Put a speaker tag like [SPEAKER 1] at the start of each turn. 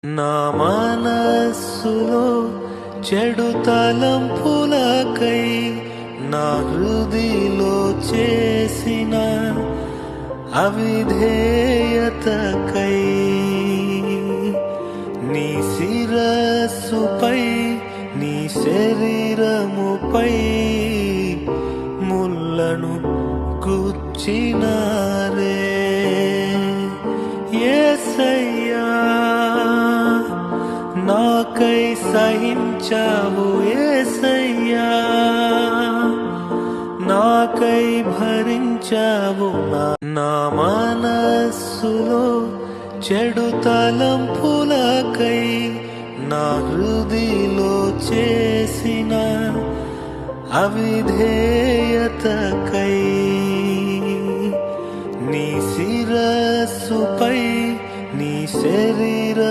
[SPEAKER 1] నా మనస్సులో చెడు తలంపులకై నా హృదిలో చేసిన అవిధేయతకై నీ శిరస్సుపై నీ శరీరముపై ముళ్ళను గుచ్చినారే యేసయ్యా నాకై సహించావు యేసయ్యా నాకై భరించావు నా మనస్సులో చెడు తలంపులకై నా హృదిలో చేసిన అవిధేయతకై నీ శిరస్సుపై నీ శరీర